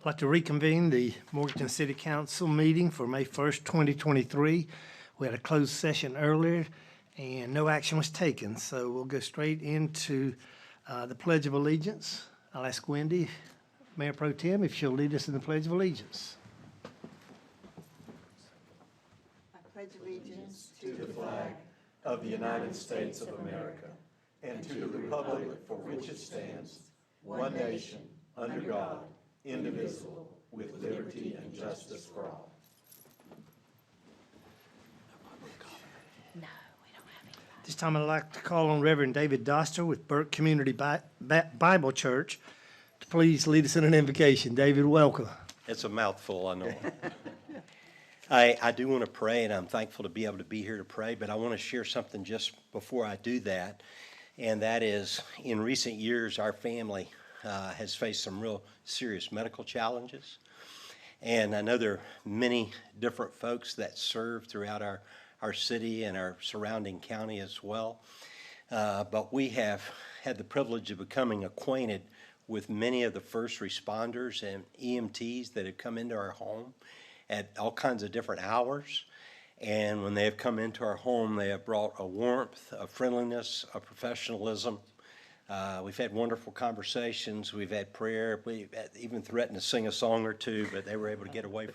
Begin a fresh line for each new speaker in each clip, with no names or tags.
like to reconvene the Morganton City Council meeting for May 1st, 2023. We had a closed session earlier and no action was taken, so we'll go straight into the Pledge of Allegiance. I'll ask Wendy, Mayor Pro Tem, if she'll lead us in the Pledge of Allegiance.
I pledge allegiance
to the flag of the United States of America and to the republic for which it stands, one nation, under God, indivisible, with liberty and justice for all.
This time I'd like to call on Reverend David Doster with Burke Community Bible Church to please lead us in an invocation. David, welcome.
It's a mouthful, I know. I do want to pray, and I'm thankful to be able to be here to pray, but I want to share something just before I do that, and that is, in recent years, our family has faced some real serious medical challenges, and I know there are many different folks that serve throughout our city and our surrounding county as well, but we have had the privilege of becoming acquainted with many of the first responders and EMTs that have come into our home at all kinds of different hours. And when they have come into our home, they have brought a warmth, a friendliness, a professionalism. We've had wonderful conversations. We've had prayer. We even threatened to sing a song or two, but they were able to get away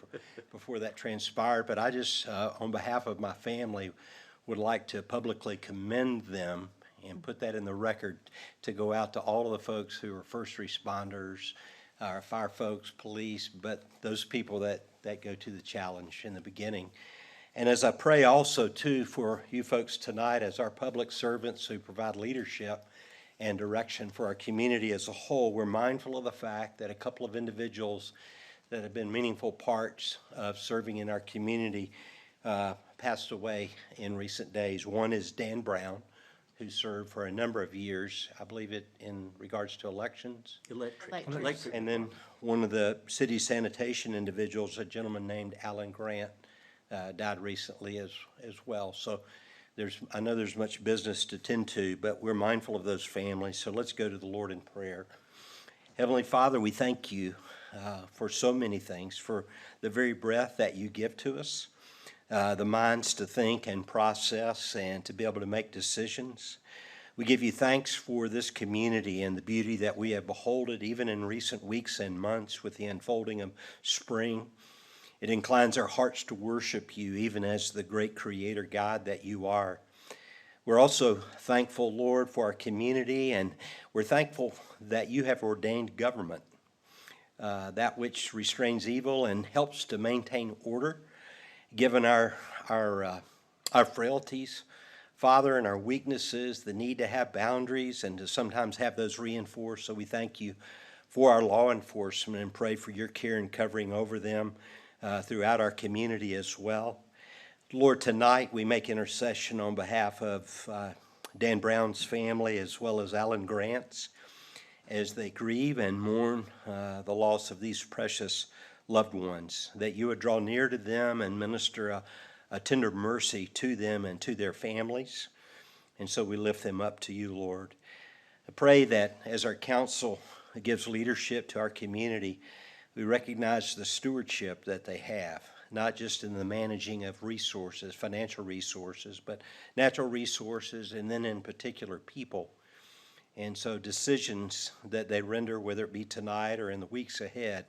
before that transpired. But I just, on behalf of my family, would like to publicly commend them and put that in the record to go out to all of the folks who are first responders, our fire folks, police, but those people that go to the challenge in the beginning. And as I pray also, too, for you folks tonight as our public servants who provide leadership and direction for our community as a whole, we're mindful of the fact that a couple of individuals that have been meaningful parts of serving in our community passed away in recent days. One is Dan Brown, who served for a number of years, I believe it in regards to elections. Electric. And then one of the city sanitation individuals, a gentleman named Alan Grant, died recently as well. So I know there's much business to tend to, but we're mindful of those families. So let's go to the Lord in prayer. Heavenly Father, we thank you for so many things, for the very breath that you give to us, the minds to think and process and to be able to make decisions. We give you thanks for this community and the beauty that we have beholded even in recent weeks and months with the unfolding of spring. It inclines our hearts to worship you even as the great creator God that you are. We're also thankful, Lord, for our community, and we're thankful that you have ordained government, that which restrains evil and helps to maintain order. Given our frailties, Father, and our weaknesses, the need to have boundaries and to sometimes have those reinforced. So we thank you for our law enforcement and pray for your care and covering over them throughout our community as well. Lord, tonight we make intercession on behalf of Dan Brown's family as well as Alan Grant's as they grieve and mourn the loss of these precious loved ones, that you would draw near to them and minister a tender mercy to them and to their families. And so we lift them up to you, Lord. I pray that as our council gives leadership to our community, we recognize the stewardship that they have, not just in the managing of resources, financial resources, but natural resources, and then in particular people. And so decisions that they render, whether it be tonight or in the weeks ahead,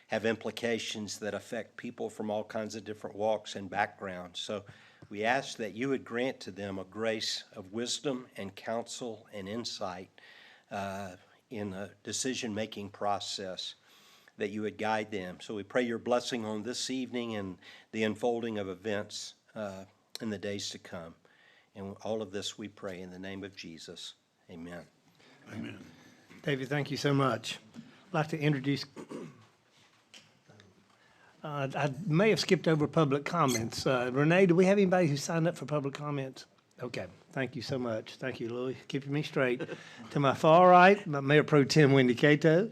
have implications that affect people from all kinds of different walks and backgrounds. So we ask that you would grant to them a grace of wisdom and counsel and insight in a decision-making process, that you would guide them. So we pray your blessing on this evening and the unfolding of events in the days to come. And all of this we pray in the name of Jesus. Amen.
Amen.
David, thank you so much. I'd like to introduce, I may have skipped over public comments. Renee, do we have anybody who signed up for public comments? Okay, thank you so much. Thank you, Louis, keeping me straight. To my far right, my Mayor Pro Tem Wendy Cato,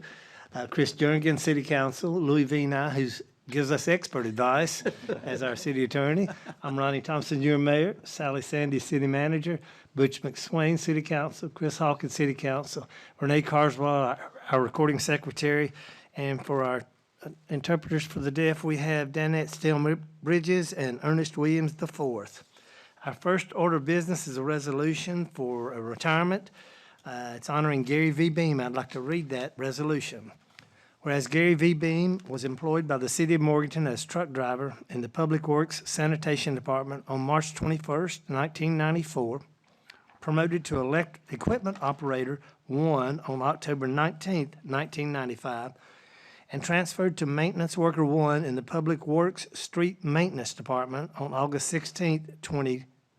Chris Jernigan, City Council, Louis Vina, who gives us expert advice as our city attorney. I'm Ronnie Thompson, your mayor, Sally Sandy, city manager, Butch McSwain, City Council, Chris Hawkins, City Council, Renee Carswell, our recording secretary, and for our interpreters for the deaf, we have Danette Steele Bridges and Ernest Williams IV. Our first order of business is a resolution for a retirement. It's honoring Gary V. Beam. I'd like to read that resolution. Whereas Gary V. Beam was employed by the City of Morganton as truck driver in the Public Works Sanitation Department on March 21st, 1994, promoted to equipment operator 1 on October 19th, 1995, and transferred to maintenance worker 1 in the Public Works Street Maintenance Department on August 16th,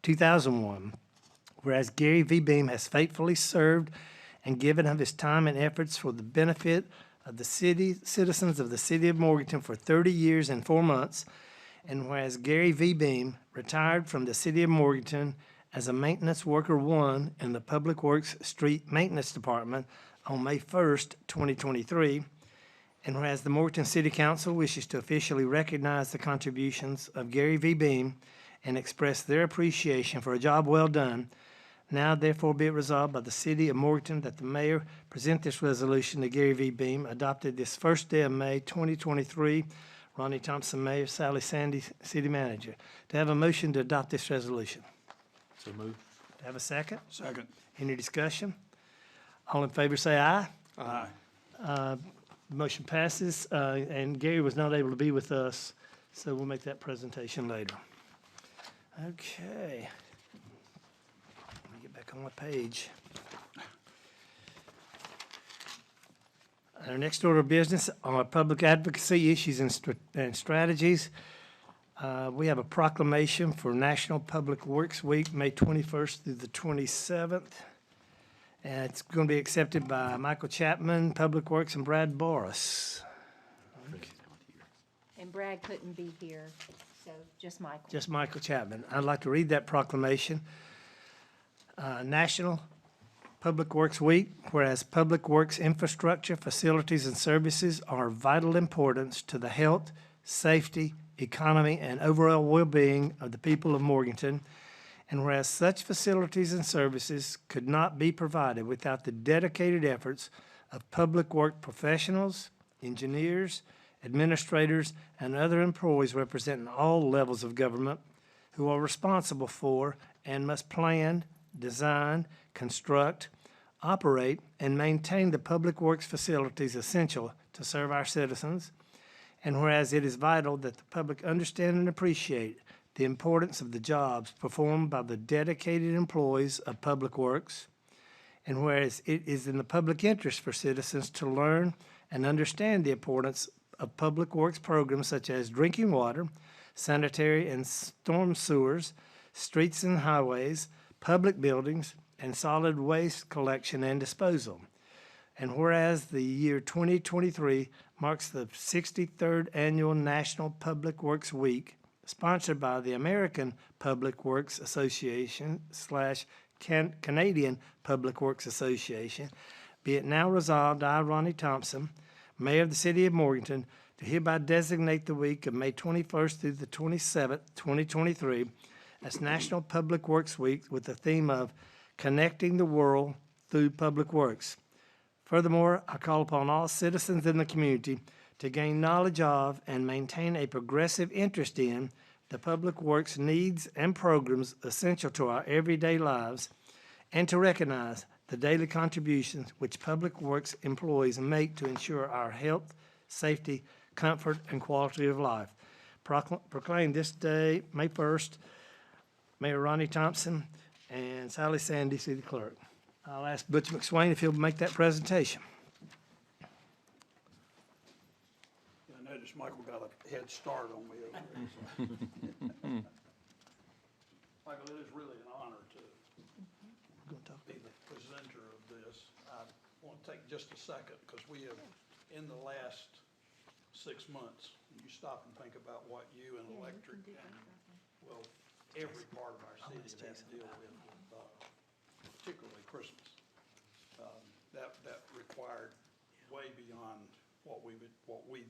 2001. Whereas Gary V. Beam has faithfully served and given of his time and efforts for the benefit of the citizens of the City of Morganton for 30 years and 4 months, and whereas Gary V. Beam retired from the City of Morganton as a maintenance worker 1 in the Public Works Street Maintenance Department on May 1st, 2023, and whereas the Morganton City Council wishes to officially recognize the contributions of Gary V. Beam and express their appreciation for a job well done, now therefore be it resolved by the City of Morganton that the mayor present this resolution to Gary V. Beam, adopted this first day of May 2023. Ronnie Thompson, Mayor, Sally Sandy, City Manager. To have a motion to adopt this resolution.
So moved.
To have a second?
Second.
Any discussion? All in favor say aye.
Aye.
The motion passes, and Gary was not able to be with us, so we'll make that presentation later. Okay. Let me get back on my page. Our next order of business are public advocacy issues and strategies. We have a proclamation for National Public Works Week, May 21st through the 27th. And it's going to be accepted by Michael Chapman, Public Works, and Brad Boris.
And Brad couldn't be here, so just Michael.
Just Michael Chapman. I'd like to read that proclamation. National Public Works Week, whereas public works infrastructure, facilities, and services are of vital importance to the health, safety, economy, and overall well-being of the people of Morganton, and whereas such facilities and services could not be provided without the dedicated efforts of public work professionals, engineers, administrators, and other employees representing all levels of government who are responsible for and must plan, design, construct, operate, and maintain the public works facilities essential to serve our citizens. And whereas it is vital that the public understand and appreciate the importance of the jobs performed by the dedicated employees of Public Works, and whereas it is in the public interest for citizens to learn and understand the importance of Public Works programs such as drinking water, sanitary and storm sewers, streets and highways, public buildings, and solid waste collection and disposal. And whereas the year 2023 marks the 63rd Annual National Public Works Week, sponsored by the American Public Works Association / Canadian Public Works Association, be it now resolved, I, Ronnie Thompson, Mayor of the City of Morganton, to hereby designate the week of May 21st through the 27th, 2023, as National Public Works Week with the theme of Connecting the World Through Public Works. Furthermore, I call upon all citizens in the community to gain knowledge of and maintain a progressive interest in the public works needs and programs essential to our everyday lives, and to recognize the daily contributions which public works employees make to ensure our health, safety, comfort, and quality of life. Proclaim this day, May 1st, Mayor Ronnie Thompson and Sally Sandy, City Clerk. I'll ask Butch McSwain if he'll make that presentation.
I noticed Michael got a head start on me over there. Michael, it is really an honor to be the presenter of this. I want to take just a second because we have, in the last 6 months, you stop and think about what you and electric and, well, every part of our city has had to deal with particularly Christmas. That required way beyond what we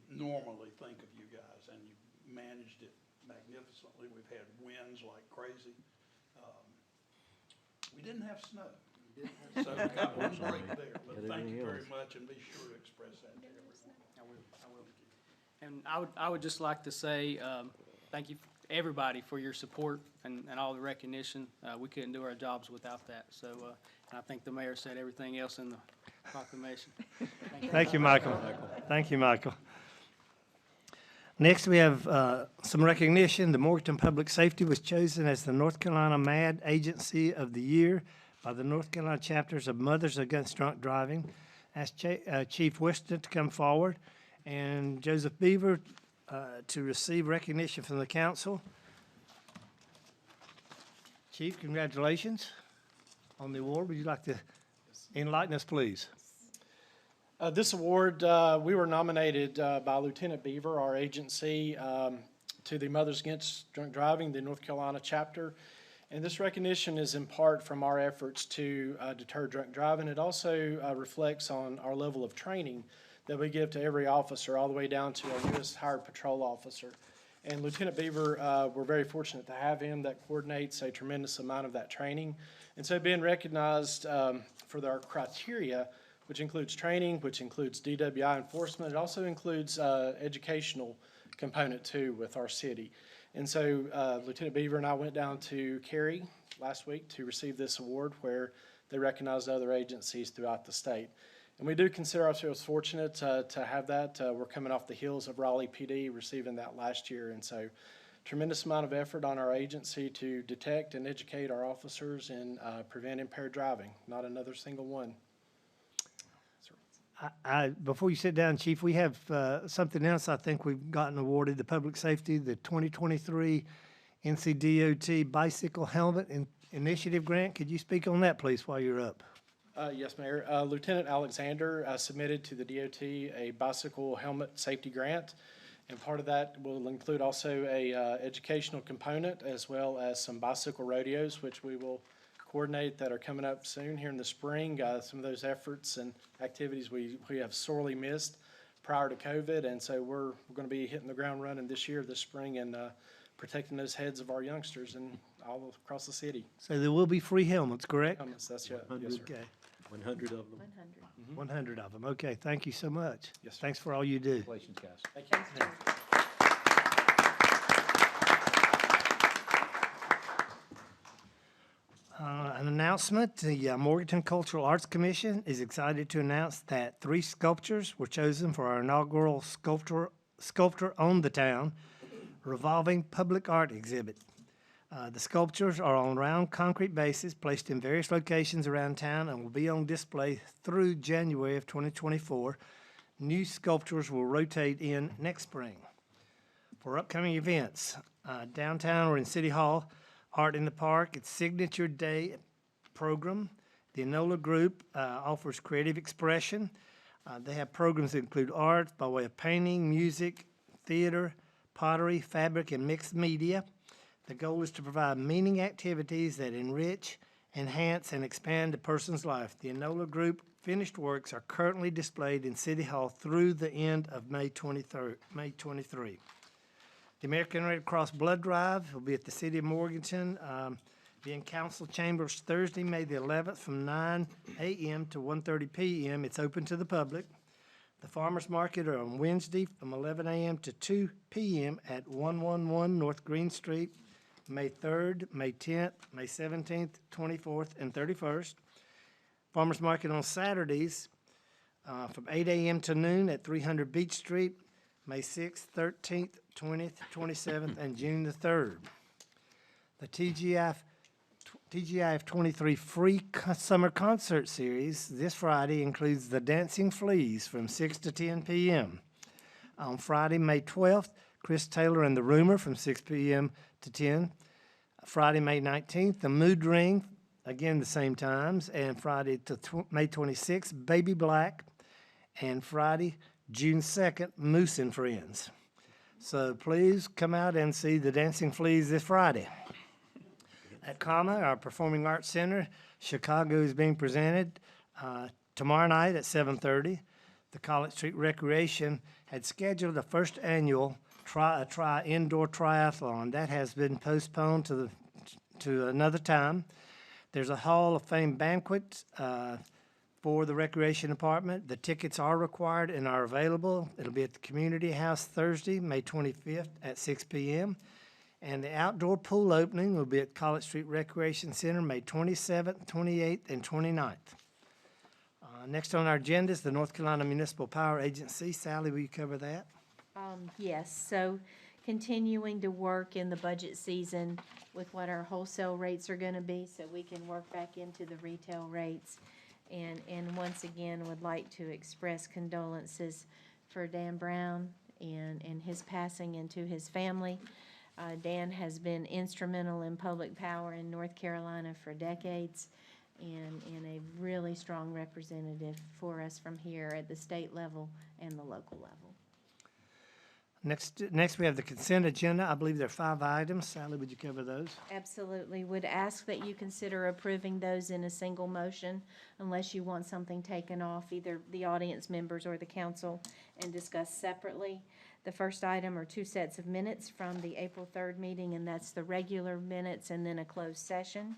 normally think of you guys, and you managed it magnificently. We've had winds like crazy. We didn't have snow, so we got one break there. But thank you very much, and be sure to express that to everyone. I will.
And I would just like to say, thank you, everybody, for your support and all the recognition. We couldn't do our jobs without that. So, and I think the mayor said everything else in the proclamation.
Thank you, Michael. Thank you, Michael. Next, we have some recognition. The Morganton Public Safety was chosen as the North Carolina MAD Agency of the Year by the North Carolina chapters of Mothers Against Drunk Driving. Ask Chief Weston to come forward and Joseph Beaver to receive recognition from the council. Chief, congratulations on the award. Would you like to enlighten us, please?
This award, we were nominated by Lieutenant Beaver, our agency, to the Mothers Against Drunk Driving, the North Carolina chapter. And this recognition is in part from our efforts to deter drunk driving. It also reflects on our level of training that we give to every officer, all the way down to our newest hired patrol officer. And Lieutenant Beaver, we're very fortunate to have him that coordinates a tremendous amount of that training. And so being recognized for our criteria, which includes training, which includes DWI enforcement, it also includes educational component too with our city. And so Lieutenant Beaver and I went down to Cary last week to receive this award, where they recognized other agencies throughout the state. And we do consider ourselves fortunate to have that. We're coming off the heels of Raleigh PD receiving that last year. And so tremendous amount of effort on our agency to detect and educate our officers in prevent impaired driving. Not another single one.
Before you sit down, Chief, we have something else I think we've gotten awarded, the Public Safety, the 2023 NCDOT Bicycle Helmet Initiative Grant. Could you speak on that, please, while you're up?
Yes, Mayor. Lieutenant Alexander submitted to the DOT a bicycle helmet safety grant, and part of that will include also a educational component, as well as some bicycle rodeos, which we will coordinate, that are coming up soon here in the spring. Some of those efforts and activities we have sorely missed prior to COVID, and so we're going to be hitting the ground running this spring, and protecting those heads of our youngsters and all across the city.
So there will be free helmets, correct?
Helmets, that's right. Yes, sir.
Okay,
100 of them.
100 of them. Okay, thank you so much.
Yes, sir.
Thanks for all you do.
Congratulations, guys.
Thank you.
An announcement, the Morganton Cultural Arts Commission is excited to announce that 3 sculptures were chosen for our inaugural Sculptor on the Town revolving public art exhibit. The sculptures are on round concrete bases placed in various locations around town and will be on display through January of 2024. New sculptures will rotate in next spring. For upcoming events, downtown or in City Hall, Art in the Park, its Signature Day program. The Enola Group offers creative expression. They have programs that include art by way of painting, music, theater, pottery, fabric, and mixed media. The goal is to provide meaning activities that enrich, enhance, and expand a person's life. The Enola Group finished works are currently displayed in City Hall through the end of May 23. The American Red Cross Blood Drive will be at the City of Morganton, be in Council Chambers Thursday, May the 11th, from 9 a.m. to 1:30 p.m. It's open to the public. The Farmers Market are on Wednesday from 11 a.m. to 2 p.m. at 111 North Green Street, May 3rd, May 10th, May 17th, 24th, and 31st. Farmers Market on Saturdays from 8 a.m. to noon at 300 Beach Street, May 6th, 13th, 20th, 27th, and June the 3rd. The TGIF 23 free summer concert series this Friday includes The Dancing Fleas from 6 to 10 p.m. On Friday, May 12th, Chris Taylor and the Rumor from 6 p.m. to 10. Friday, May 19th, The Mood Ring, again the same times. And Friday to May 26th, Baby Black. And Friday, June 2nd, Moose and Friends. So please come out and see The Dancing Fleas this Friday. At Comma, our Performing Arts Center, Chicago is being presented tomorrow night at 7:30. The College Street Recreation had scheduled the first annual indoor triathlon. That has been postponed to another time. There's a Hall of Fame banquet for the Recreation Department. The tickets are required and are available. It'll be at the Community House Thursday, May 25th at 6 p.m. And the outdoor pool opening will be at College Street Recreation Center, May 27th, 28th, and 29th. Next on our agenda is the North Carolina Municipal Power Agency. Sally, will you cover that?
Yes, so continuing to work in the budget season with what our wholesale rates are gonna be, so we can work back into the retail rates. And once again, would like to express condolences for Dan Brown and his passing, and to his family. Dan has been instrumental in public power in North Carolina for decades, and a really strong representative for us from here at the state level and the local level.
Next, we have the consent agenda. I believe there are 5 items. Sally, would you cover those?
Absolutely. Would ask that you consider approving those in a single motion unless you want something taken off, either the audience members or the council, and discussed separately. The first item are 2 sets of minutes from the April 3rd meeting, and that's the regular minutes and then a closed session.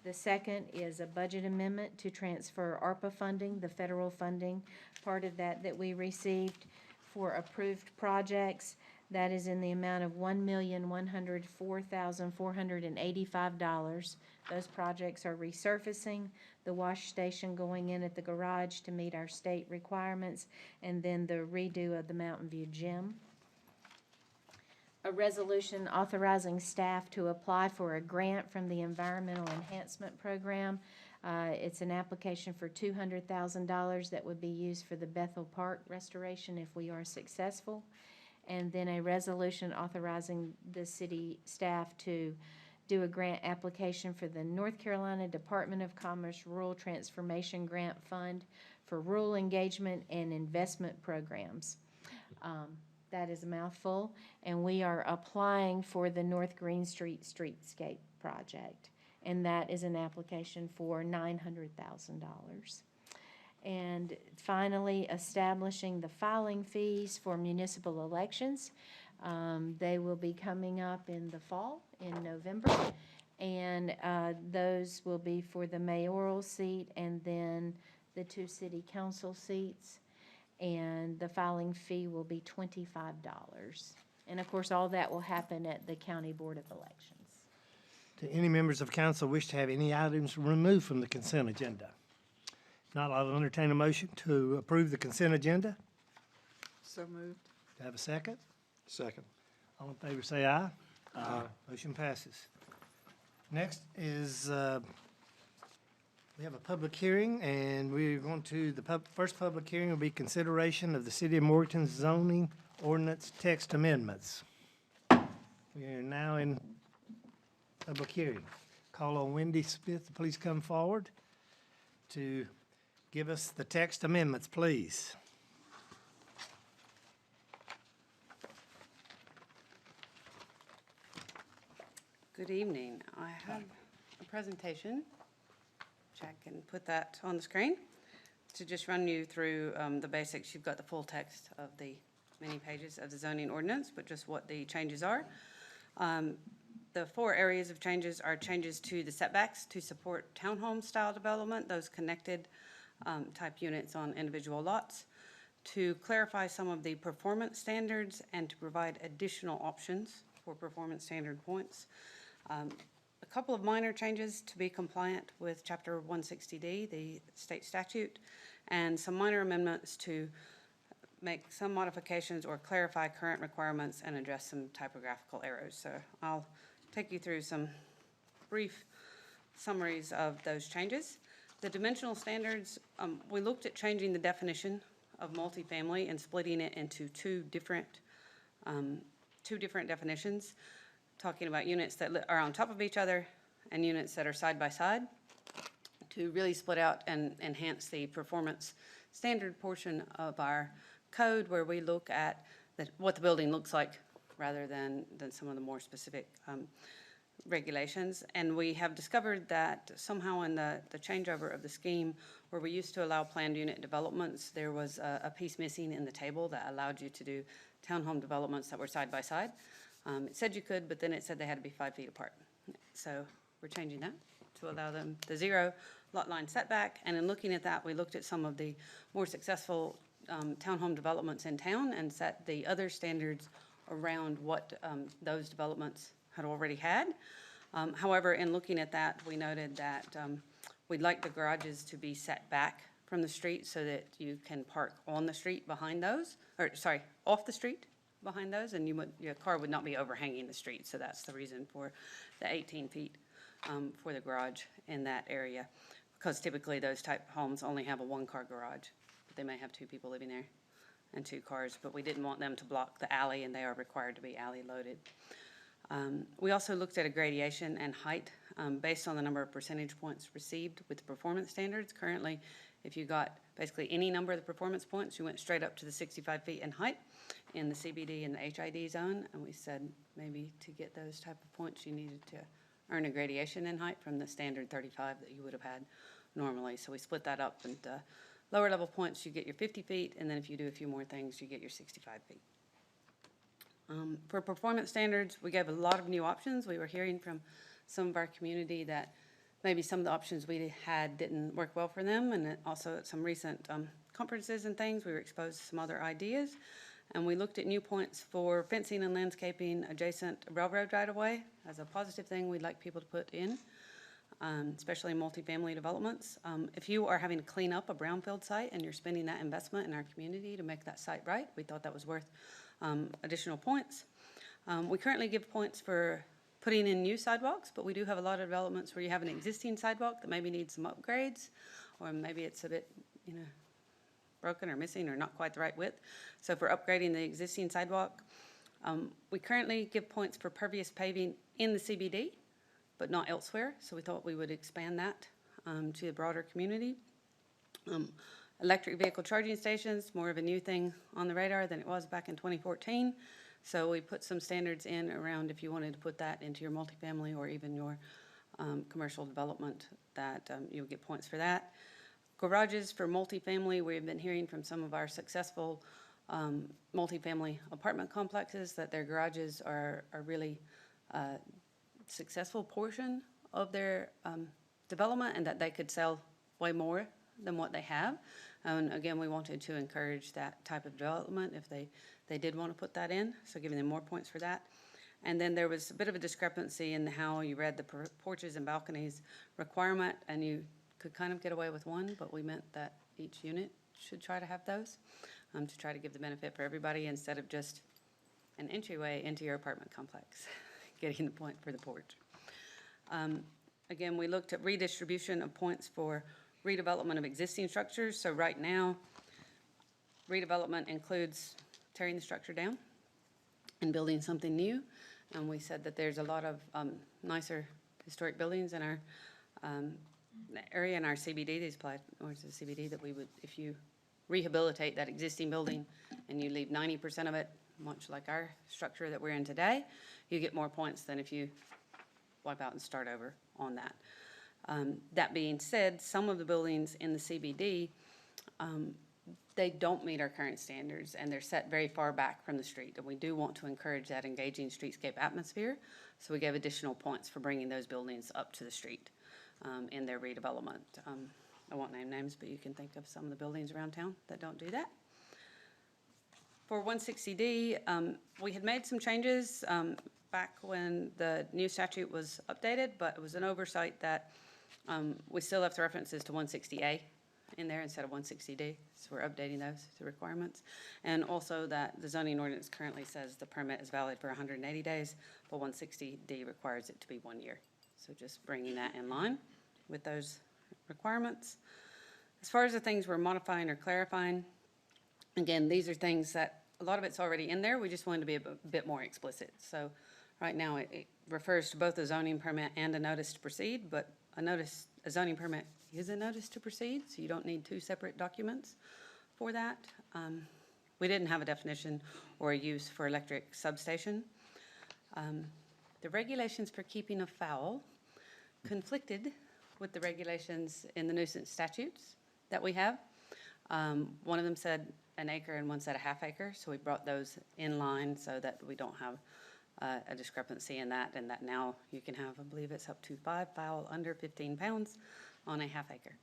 The second is a budget amendment to transfer ARPA funding, the federal funding, part of that we received for approved projects. That is in the amount of $1,104,485. Those projects are resurfacing, the wash station going in at the garage to meet our state requirements, and then the redo of the Mountain View Gym. A resolution authorizing staff to apply for a grant from the Environmental Enhancement Program. It's an application for $200,000 that would be used for the Bethel Park restoration if we are successful. And then a resolution authorizing the city staff to do a grant application for the North Carolina Department of Commerce Rural Transformation Grant Fund for rural engagement and investment programs. That is a mouthful, and we are applying for the North Green Street Streetscape project, and that is an application for $900,000. And finally, establishing the filing fees for municipal elections. They will be coming up in the fall, in November, and those will be for the mayoral seat and then the 2 city council seats. And the filing fee will be $25. And of course, all that will happen at the County Board of Elections.
Do any members of council wish to have any items removed from the consent agenda? If not, I'll entertain a motion to approve the consent agenda.
So moved.
Do I have a second?
Second.
All in favor, say aye. Aye. Motion passes. Next is, we have a public hearing, and we're going to, the first public hearing will be consideration of the City of Morganton's zoning ordinance text amendments. We are now in public hearing. Call on Wendy Smith to please come forward to give us the text amendments, please.
Good evening. I have a presentation, which I can put that on the screen, to just run you through the basics. You've got the full text of the many pages of the zoning ordinance, but just what the changes are. The 4 areas of changes are changes to the setbacks to support townhome-style development, those connected type units on individual lots, to clarify some of the performance standards and to provide additional options for performance standard points. A couple of minor changes to be compliant with Chapter 160D, the state statute, and some minor amendments to make some modifications or clarify current requirements and address some typographical errors. So I'll take you through some brief summaries of those changes. The dimensional standards, we looked at changing the definition of multifamily and splitting it into two different definitions, talking about units that are on top of each other and units that are side by side, to really split out and enhance the performance standard portion of our code, where we look at what the building looks like rather than some of the more specific regulations. And we have discovered that somehow in the changeover of the scheme, where we used to allow planned unit developments, there was a piece missing in the table that allowed you to do townhome developments that were side by side. It said you could, but then it said they had to be 5 feet apart. So we're changing that to allow them the 0 lot line setback. And in looking at that, we looked at some of the more successful townhome developments in town and set the other standards around what those developments had already had. However, in looking at that, we noted that we'd like the garages to be set back from the street so that you can park on the street behind those, or sorry, off the street behind those, and your car would not be overhanging the street. So that's the reason for the 18 feet for the garage in that area. Because typically those type of homes only have a one-car garage, but they may have two people living there and two cars, but we didn't want them to block the alley, and they are required to be alley loaded. We also looked at a gradation and height based on the number of percentage points received with the performance standards. Currently, if you got basically any number of the performance points, you went straight up to the 65 feet in height in the CBD and the HID zone, and we said maybe to get those type of points, you needed to earn a gradation in height from the standard 35 that you would have had normally. So we split that up into lower level points, you get your 50 feet, and then if you do a few more things, you get your 65 feet. For performance standards, we gave a lot of new options. We were hearing from some of our community that maybe some of the options we had didn't work well for them, and also at some recent conferences and things, we were exposed to some other ideas. And we looked at new points for fencing and landscaping adjacent railroad right-of-way as a positive thing we'd like people to put in, especially in multifamily developments. If you are having to clean up a brownfield site and you're spending that investment in our community to make that site right, we thought that was worth additional points. We currently give points for putting in new sidewalks, but we do have a lot of developments where you have an existing sidewalk that maybe needs some upgrades, or maybe it's a bit, broken or missing or not quite the right width. So for upgrading the existing sidewalk, we currently give points for pervious paving in the CBD, but not elsewhere. So we thought we would expand that to the broader community. Electric vehicle charging stations, more of a new thing on the radar than it was back in 2014. So we put some standards in around if you wanted to put that into your multifamily or even your commercial development, that you'll get points for that. Garages for multifamily, we've been hearing from some of our successful multifamily apartment complexes that their garages are really a successful portion of their development, and that they could sell way more than what they have. And again, we wanted to encourage that type of development if they did want to put that in, so giving them more points for that. And then there was a bit of a discrepancy in how you read the porches and balconies requirement, and you could kind of get away with one, but we meant that each unit should try to have those to try to give the benefit for everybody instead of just an entryway into your apartment complex, getting the point for the porch. Again, we looked at redistribution of points for redevelopment of existing structures. So right now, redevelopment includes tearing the structure down and building something new. And we said that there's a lot of nicer historic buildings in our area in our CBD, these apply or to the CBD, that we would, if you rehabilitate that existing building and you leave 90% of it, much like our structure that we're in today, you get more points than if you wipe out and start over on that. That being said, some of the buildings in the CBD, they don't meet our current standards, and they're set very far back from the street. And we do want to encourage that engaging streetscape atmosphere, so we gave additional points for bringing those buildings up to the street in their redevelopment. I won't name names, but you can think of some of the buildings around town that don't do that. For 160D, we had made some changes back when the new statute was updated, but it was an oversight that we still have the references to 160A in there instead of 160D, so we're updating those to requirements. And also that the zoning ordinance currently says the permit is valid for 180 days, but 160D requires it to be 1 year. So just bringing that in line with those requirements. As far as the things we're modifying or clarifying, again, these are things that a lot of it's already in there. We just wanted to be a bit more explicit. So right now it refers to both a zoning permit and a notice to proceed, but a zoning permit is a notice to proceed, so you don't need two separate documents for that. We didn't have a definition or a use for electric substation. The regulations for keeping of fowl conflicted with the regulations in the nuisance statutes that we have. One of them said an acre and one said a half acre, so we brought those in line so that we don't have a discrepancy in that, and that now you can have, I believe it's up to 5 fowl under 15 pounds on a half acre.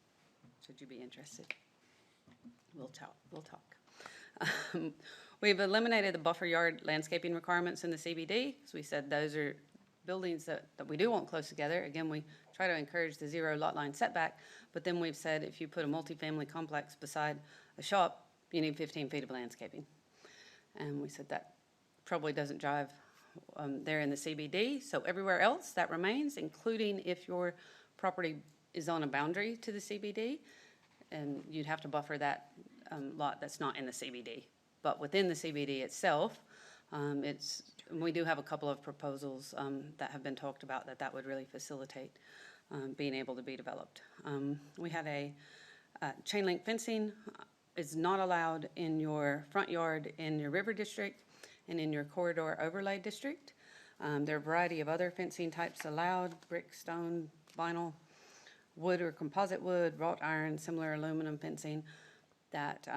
Should you be interested? We'll talk. We've eliminated the buffer yard landscaping requirements in the CBD, because we said those are buildings that we do want close together. Again, we try to encourage the zero lot line setback, but then we've said if you put a multifamily complex beside a shop, you need 15 feet of landscaping. And we said that probably doesn't drive there in the CBD, so everywhere else that remains, including if your property is on a boundary to the CBD, and you'd have to buffer that lot that's not in the CBD. But within the CBD itself, we do have a couple of proposals that have been talked about that would really facilitate being able to be developed. We had a chain link fencing is not allowed in your front yard in your river district and in your corridor overlay district. There are a variety of other fencing types allowed: brick, stone, vinyl, wood or composite wood, wrought iron, similar aluminum fencing, that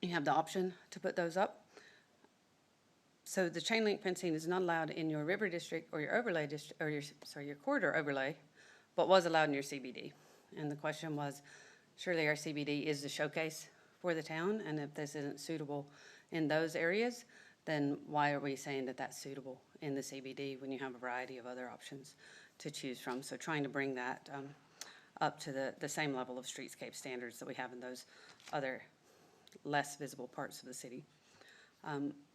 you have the option to put those up. So the chain link fencing is not allowed in your river district or your overlay district, or your corridor overlay, but was allowed in your CBD. And the question was, surely our CBD is the showcase for the town, and if this isn't suitable in those areas, then why are we saying that that's suitable in the CBD when you have a variety of other options to choose from? So trying to bring that up to the same level of streetscape standards that we have in those other less visible parts of the city.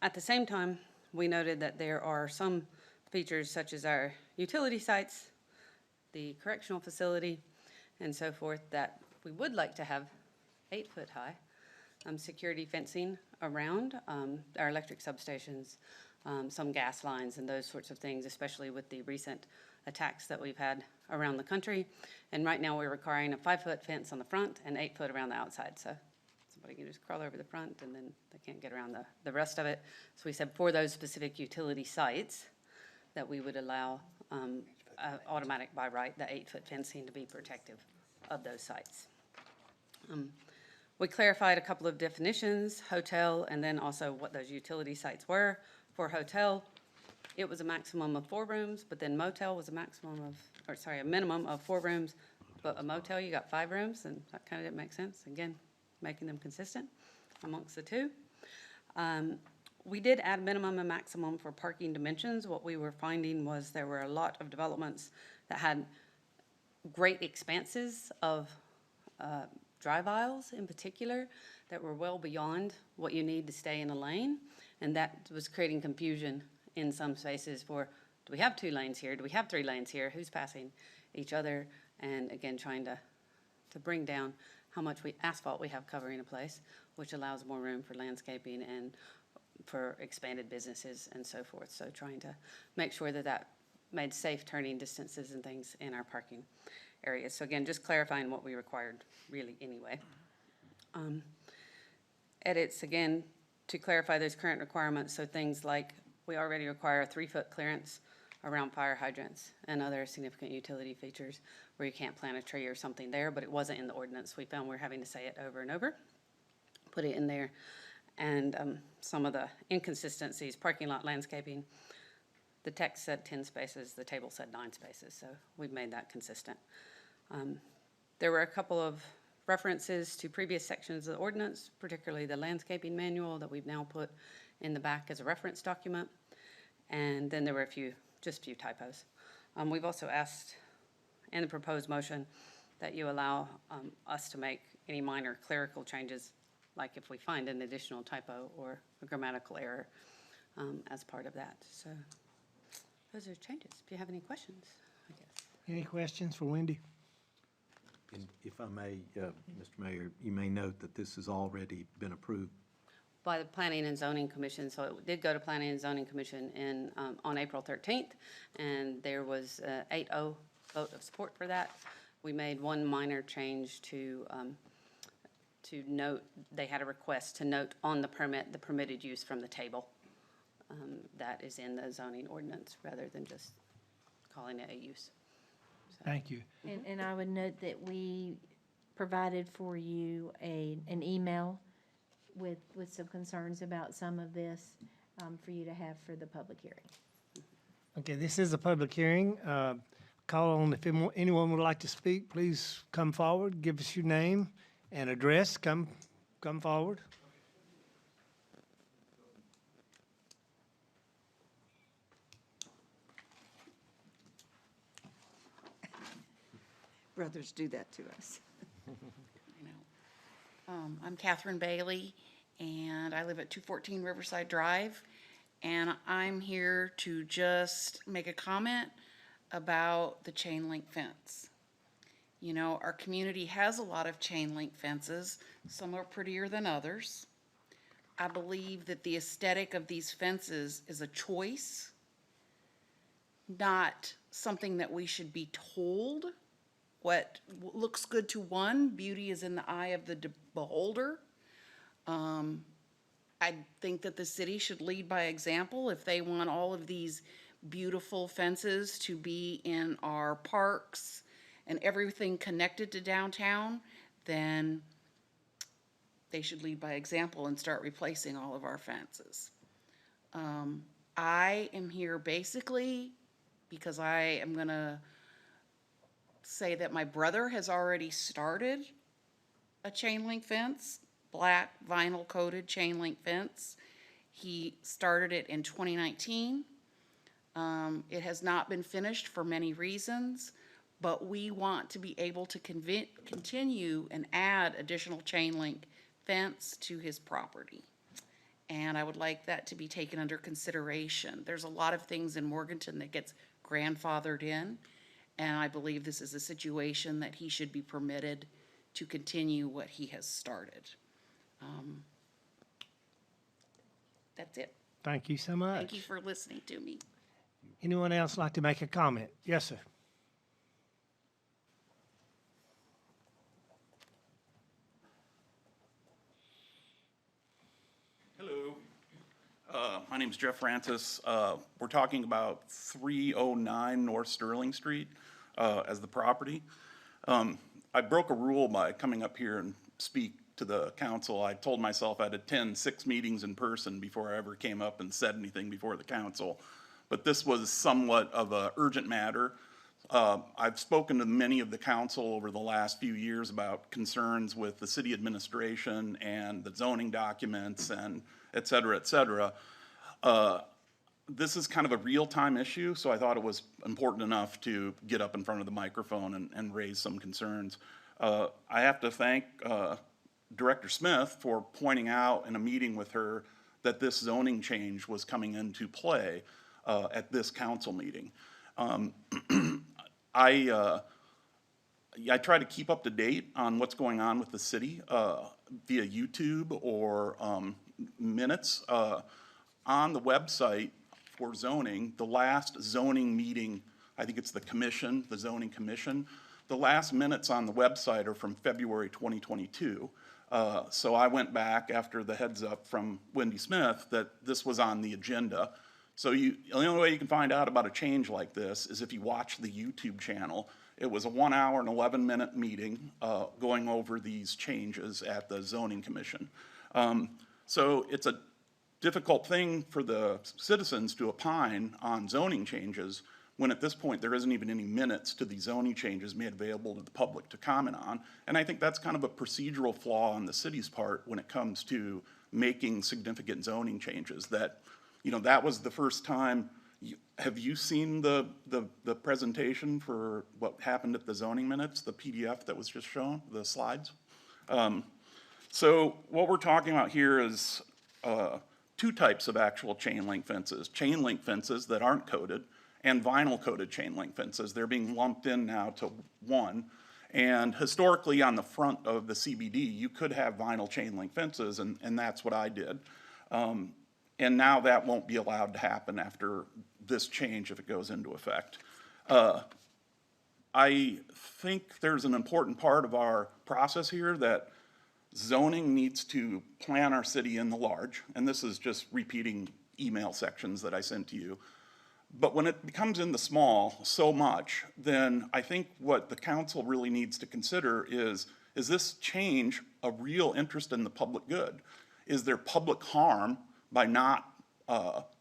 At the same time, we noted that there are some features such as our utility sites, the correctional facility, and so forth, that we would like to have 8-foot high security fencing around our electric substations, some gas lines and those sorts of things, especially with the recent attacks that we've had around the country. And right now we're requiring a 5-foot fence on the front and 8 foot around the outside. So somebody can just crawl over the front and then they can't get around the rest of it. So we said for those specific utility sites that we would allow automatic by right, the 8-foot fencing to be protective of those sites. We clarified a couple of definitions, hotel, and then also what those utility sites were. For hotel, it was a maximum of 4 rooms, but then motel was a minimum of 4 rooms, but a motel, you got 5 rooms, and that kind of didn't make sense. Again, making them consistent amongst the two. We did add minimum and maximum for parking dimensions. What we were finding was there were a lot of developments that had great expanses of drive aisles in particular that were well beyond what you need to stay in a lane. And that was creating confusion in some spaces for, do we have 2 lanes here? Do we have 3 lanes here? Who's passing each other? And again, trying to bring down how much asphalt we have covering a place, which allows more room for landscaping and for expanded businesses and so forth. So trying to make sure that made safe turning distances and things in our parking areas. So again, just clarifying what we required really anyway. Edits, again, to clarify those current requirements. So things like we already require a 3-foot clearance around fire hydrants and other significant utility features where you can't plant a tree or something there, but it wasn't in the ordinance. We found we're having to say it over and over, put it in there. And some of the inconsistencies, parking lot landscaping, the text said 10 spaces, the table said 9 spaces, so we've made that consistent. There were a couple of references to previous sections of the ordinance, particularly the landscaping manual that we've now put in the back as a reference document. And then there were just a few typos. We've also asked in the proposed motion that you allow us to make any minor clerical changes, like if we find an additional typo or a grammatical error as part of that. So those are changes. If you have any questions, I guess.
Any questions for Wendy?
And if I may, Mr. Mayor, you may note that this has already been approved.
By the Planning and Zoning Commission, so it did go to Planning and Zoning Commission on April 13th, and there was a 8-0 vote of support for that. We made one minor change to note, they had a request to note on the permit the permitted use from the table that is in the zoning ordinance rather than just calling it a use. So.
Thank you.
And I would note that we provided for you an email with some concerns about some of this for you to have for the public hearing.
Okay, this is a public hearing. call on, if anyone would like to speak, please come forward, give us your name and address, come forward.
Brothers do that to us.
You know. I'm Catherine Bailey, and I live at 214 Riverside Drive, and I'm here to just make a comment about the chain link fence. You know, our community has a lot of chain link fences. Some are prettier than others. I believe that the aesthetic of these fences is a choice, not something that we should be told. What looks good to one, beauty is in the eye of the beholder. I think that the city should lead by example. If they want all of these beautiful fences to be in our parks and everything connected to downtown, then they should lead by example and start replacing all of our fences. I am here basically because I am gonna say that my brother has already started a chain link fence, black vinyl coated chain link fence. He started it in 2019. It has not been finished for many reasons, but we want to be able to continue and add additional chain link fence to his property. And I would like that to be taken under consideration. There's a lot of things in Morganton that gets grandfathered in, and I believe this is a situation that he should be permitted to continue what he has started. That's it.
Thank you so much.
Thank you for listening to me.
Anyone else like to make a comment? Yes, sir.
Hello. My name's Jeff Francis. We're talking about 309 North Sterling Street as the property. I broke a rule by coming up here and speak to the council. I told myself I'd attend 6 meetings in person before I ever came up and said anything before the council. But this was somewhat of an urgent matter. I've spoken to many of the council over the last few years about concerns with the city administration and the zoning documents and et cetera, et cetera. This is kind of a real-time issue, so I thought it was important enough to get up in front of the microphone and raise some concerns. I have to thank Director Smith for pointing out in a meeting with her that this zoning change was coming into play at this council meeting. I try to keep up to date on what's going on with the city via YouTube or minutes. On the website for zoning, the last zoning meeting, I think it's the commission, the zoning commission, the last minutes on the website are from February 2022. So I went back after the heads up from Wendy Smith that this was on the agenda. So the only way you can find out about a change like this is if you watch the YouTube channel. It was a 1 hour and 11-minute meeting going over these changes at the zoning commission. So it's a difficult thing for the citizens to opine on zoning changes when at this point there isn't even any minutes to the zoning changes made available to the public to comment on. And I think that's kind of a procedural flaw on the city's part when it comes to making significant zoning changes. That, you know, that was the first time. Have you seen the presentation for what happened at the zoning minutes, the PDF that was just shown, the slides? So what we're talking about here is 2 types of actual chain link fences that aren't coated, and vinyl coated chain link fences. They're being lumped in now to one. And historically on the front of the CBD, you could have vinyl chain link fences, and that's what I did. And now that won't be allowed to happen after this change if it goes into effect. I think there's an important part of our process here that zoning needs to plan our city in the large, and this is just repeating email sections that I sent to you. But when it becomes in the small so much, then I think what the council really needs to consider is this change a real interest in the public good? Is there public harm by not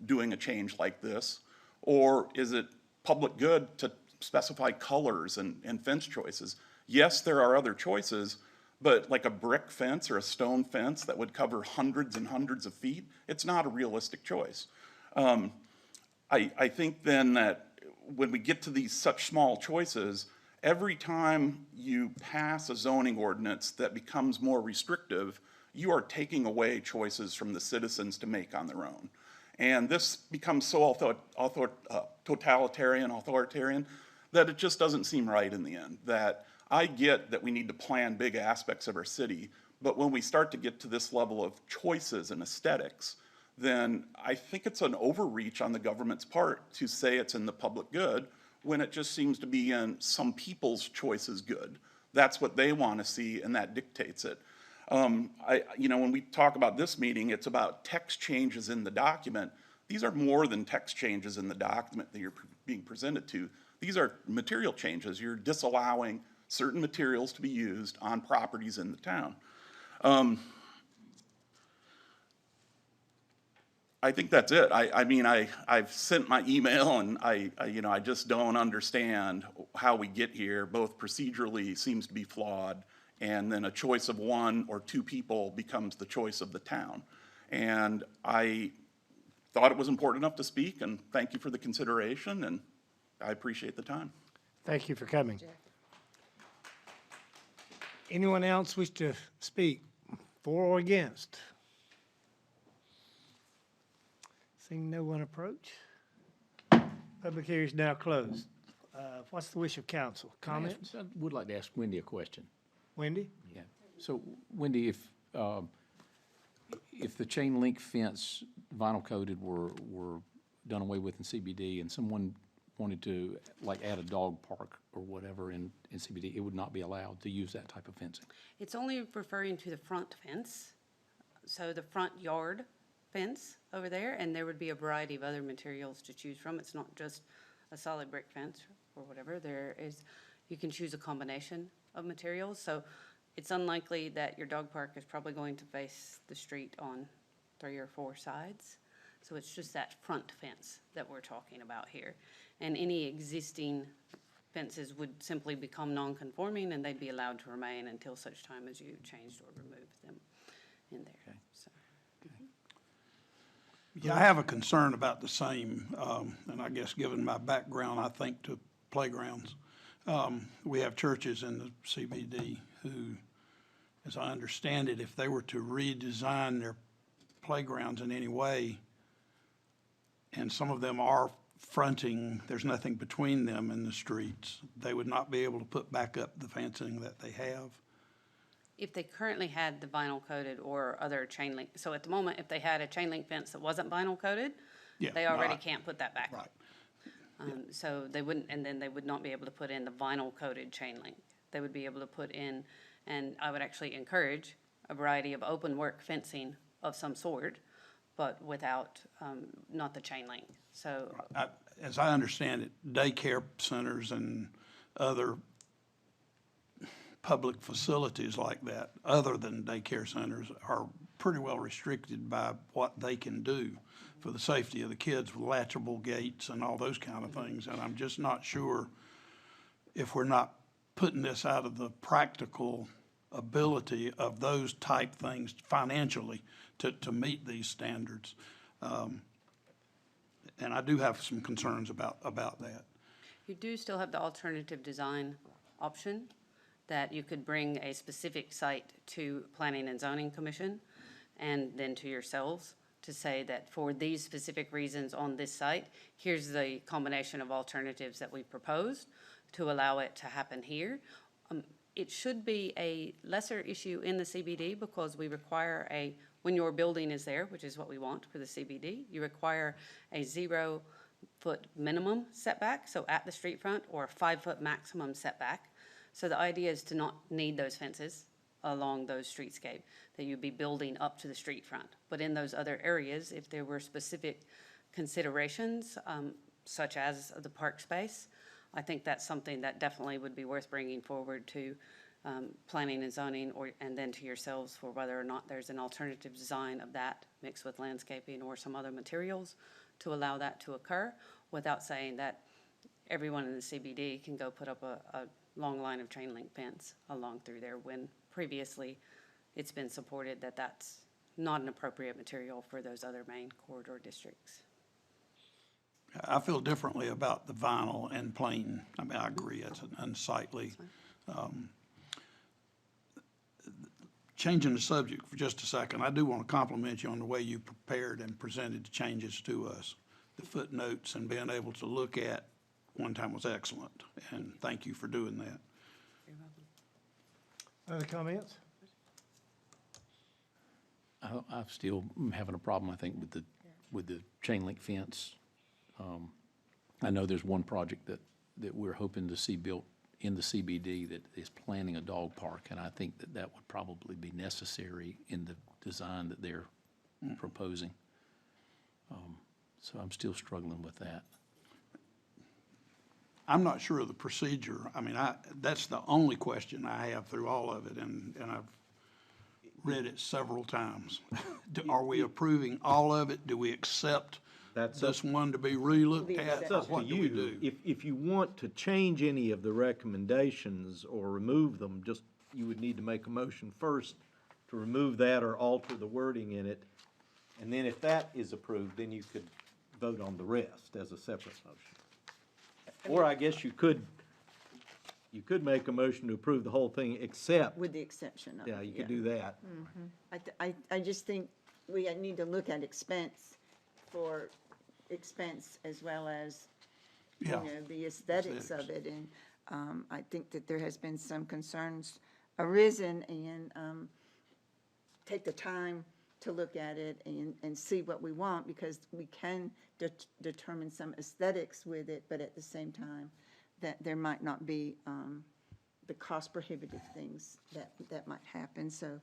doing a change like this? Or is it public good to specify colors and fence choices. Yes, there are other choices, but like a brick fence or a stone fence that would cover hundreds and hundreds of feet, it's not a realistic choice. I think then that when we get to these such small choices, every time you pass a zoning ordinance that becomes more restrictive, you are taking away choices from the citizens to make on their own. And this becomes so totalitarian, authoritarian, that it just doesn't seem right in the end. That I get that we need to plan big aspects of our city, but when we start to get to this level of choices and aesthetics, then I think it's an overreach on the government's part to say it's in the public good when it just seems to be in some people's choices good. That's what they want to see, and that dictates it. When we talk about this meeting, it's about text changes in the document. These are more than text changes in the document that you're being presented to. These are material changes. You're disallowing certain materials to be used on properties in the town. I think that's it. I've sent my email, and I just don't understand how we get here. Both procedurally seems to be flawed, and then a choice of one or two people becomes the choice of the town. And I thought it was important enough to speak, and thank you for the consideration, and I appreciate the time.
Thank you for coming. Anyone else wish to speak for or against? Seeing no one approach, public hearing is now closed. What's the wish of council? Comments?
I would like to ask Wendy a question.
Wendy?
Yeah. So Wendy, if the chain link fence vinyl coated were done away with in CBD and someone wanted to like add a dog park or whatever in CBD, it would not be allowed to use that type of fencing?
It's only referring to the front fence, so the front yard fence over there, and there would be a variety of other materials to choose from. It's not just a solid brick fence or whatever. You can choose a combination of materials, so it's unlikely that your dog park is probably going to face the street on 3 or 4 sides. So it's just that front fence that we're talking about here. And any existing fences would simply become non-conforming, and they'd be allowed to remain until such time as you changed or removed them in there.
Okay.
So.
Yeah, I have a concern about the same, and I guess given my background, I think to playgrounds. We have churches in the CBD who, as I understand it, if they were to redesign their playgrounds in any way, and some of them are fronting, there's nothing between them and the streets, they would not be able to put back up the fencing that they have.
If they currently had the vinyl coated or other chain link, so at the moment, if they had a chain link fence that wasn't vinyl coated,
Yeah,
they already can't put that back.
Right.
So they wouldn't, and then they would not be able to put in the vinyl coated chain link. They would be able to put in, and I would actually encourage a variety of open work fencing of some sort, but without, not the chain link. So
As I understand it, daycare centers and other public facilities like that, other than daycare centers, are pretty well restricted by what they can do for the safety of the kids with latchable gates and all those kind of things. And I'm just not sure if we're not putting this out of the practical ability of those type things financially to meet these standards. And I do have some concerns about that.
you do still have the alternative design option, that you could bring a specific site to Planning and Zoning Commission and then to yourselves to say that for these specific reasons on this site, here's the combination of alternatives that we proposed to allow it to happen here. It should be a lesser issue in the CBD because we require when your building is there, which is what we want for the CBD, you require a 0-foot minimum setback, so at the street front, or a 5-foot maximum setback. So the idea is to not need those fences along those streetscape, that you'd be building up to the street front. But in those other areas, if there were specific considerations, such as the park space, I think that's something that definitely would be worth bringing forward to planning and zoning, and then to yourselves for whether or not there's an alternative design of that mixed with landscaping or some other materials to allow that to occur, without saying that everyone in the CBD can go put up a long line of chain link fence along through there when previously it's been supported that that's not an appropriate material for those other main corridor districts.
I feel differently about the vinyl and plain. I mean, I agree, it's unsightly. Changing the subject for just a second, I do want to compliment you on the way you prepared and presented the changes to us. The footnotes and being able to look at one time was excellent, and thank you for doing that.
Other comments?
I'm still having a problem, I think, with the chain link fence. I know there's one project that we're hoping to see built in the CBD that is planning a dog park, and I think that would probably be necessary in the design that they're proposing. So I'm still struggling with that.
I'm not sure of the procedure. I mean, that's the only question I have through all of it, and I've read it several times. Are we approving all of it? Do we accept this one to be relooked at?
It's
Or
up to
what do we do?
you. If you want to change any of the recommendations or remove them, just, you would need to make a motion first to remove that or alter the wording in it. And then if that is approved, then you could vote on the rest as a separate motion. Or I guess you could make a motion to approve the whole thing except,
With the exception of.
yeah, you could do that.
I just think we need to look at expense as well as, you
Yeah.
know, the aesthetics of it. And I think that there has been some concerns arisen, and take the time to look at it and see what we want, because we can determine some aesthetics with it, but at the same time, that there might not be the cost prohibitive things that might happen. So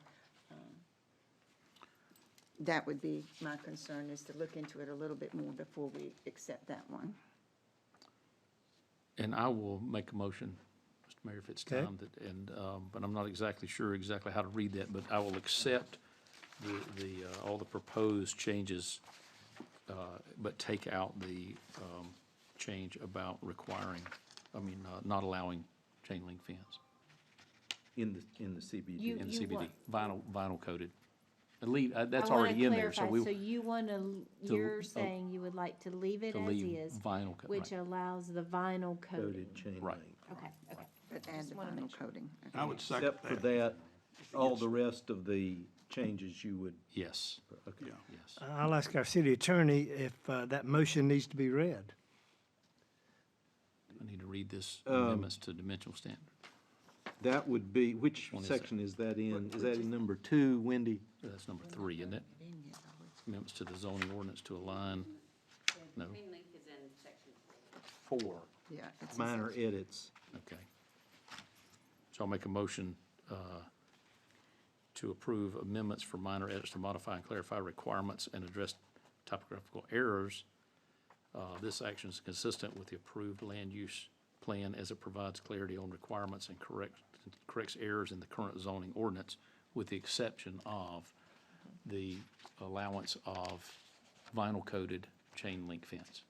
that would be my concern, is to look into it a little bit more before we accept that one.
And I will make a motion, Mr. Mayor, if it's
Okay.
time, but I'm not exactly sure how to read that, but I will accept all the proposed changes, but take out the change about not allowing chain link fence
In the CBD.
You-
in the
you
CBD,
want-
vinyl coated. That's
I wanna
already in there, so
clarify. So
we,
you wanna, you're saying you would like to leave it
to
as
leave
is,
vinyl,
which
right.
allows the vinyl coating.
Coated chain
Right.
link.
Okay, okay.
But add the
wanna make
vinyl coating.
I would second
Except for
that.
that, all the rest of the changes you would,
Yes,
okay.
Yeah.
yes.
I'll ask our city attorney if that motion needs to be read.
I need to read this amendments to dimensional standard.
That would be, which
One is that?
section is that in? Is that in number 2, Wendy?
That's number 3, isn't it? Amendments to the zoning ordinance to align, no,
Chain link is in section
4,
Yeah. it's-
minor edits.
okay. So I'll make a motion to approve amendments for minor edits to modify and clarify requirements and address typographical errors. This action is consistent with the approved land use plan as it provides clarity on requirements and corrects errors in the current zoning ordinance, with the exception of the allowance of vinyl coated chain link fence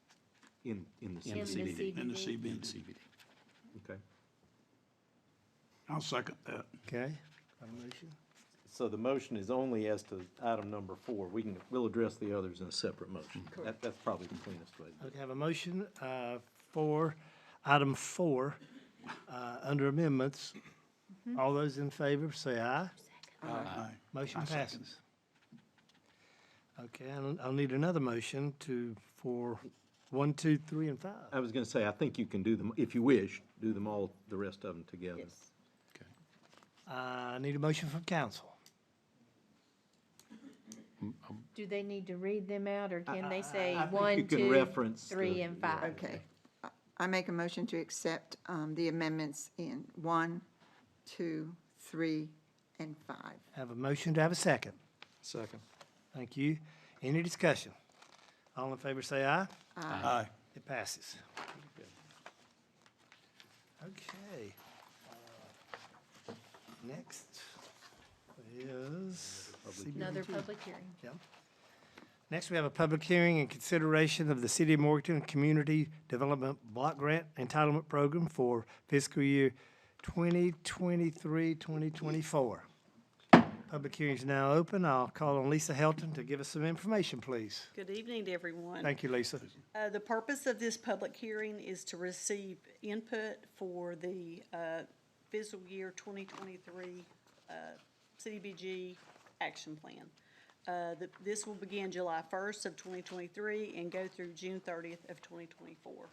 In the
in the
CBD.
CBD.
In the
In
CBD.
the CBD.
Okay.
I'll second that.
Okay? Got a motion?
So the motion is only as to item number 4. We'll address the others in a separate motion. That's probably the cleanest way to do it.
Okay, I have a motion for item 4, under amendments. All those in favor, say aye.
Aye.
Motion
I second.
passes. Okay, I'll need another motion for 1, 2, 3, and 5.
I was going to say, I think you can do them, if you wish, do them all, the rest of them together.
Yes.
Okay.
I need a motion from council.
Do they need to read them out, or can they say
I think you
1,
can
2,
reference
3,
the-
and 5?
Okay. I make a motion to accept the amendments in 1, 2, 3, and 5.
Have a motion to have a second.
Second.
Thank you. Any discussion? All in favor, say aye.
Aye.
It passes. Okay. Next is
Another
CBD.
public hearing.
Yep. Next, we have a public hearing and consideration of the City of Morganton Community Development Block Grant Entitlement Program for fiscal year 2023, 2024. Public hearing is now open. I'll call on Lisa Helton to give us some information, please.
Good evening to everyone.
Thank you, Lisa.
The purpose of this public hearing is to receive input for the fiscal year 2023 CDBG action plan. This will begin July 1st of 2023 and go through June 30th of 2024.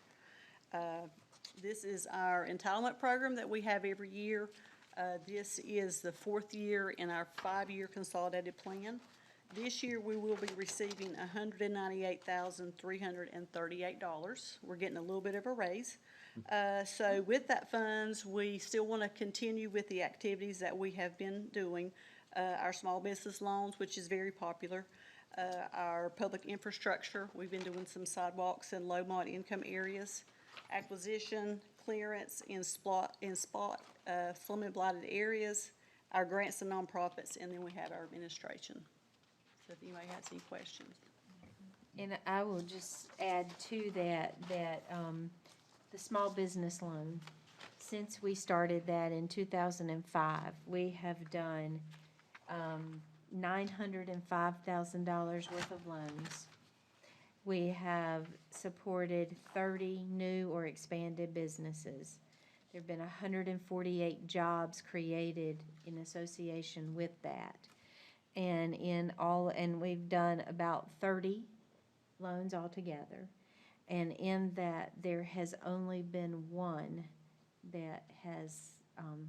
This is our entitlement program that we have every year. This is the 4th year in our 5-year consolidated plan. This year, we will be receiving $198,338. We're getting a little bit of a raise. So with that funds, we still want to continue with the activities that we have been doing. Our small business loans, which is very popular. Our public infrastructure, we've been doing some sidewalks in low mod income areas. Acquisition, clearance in slum and blighted areas. Our grants and nonprofits, and then we have our administration. So if anybody has any questions.
And I will just add to that, the small business loan, since we started that in 2005, we have done $905,000 worth of loans. We have supported 30 new or expanded businesses. There have been 148 jobs created in association with that. And we've done about 30 loans altogether. And in that, there has only been one that has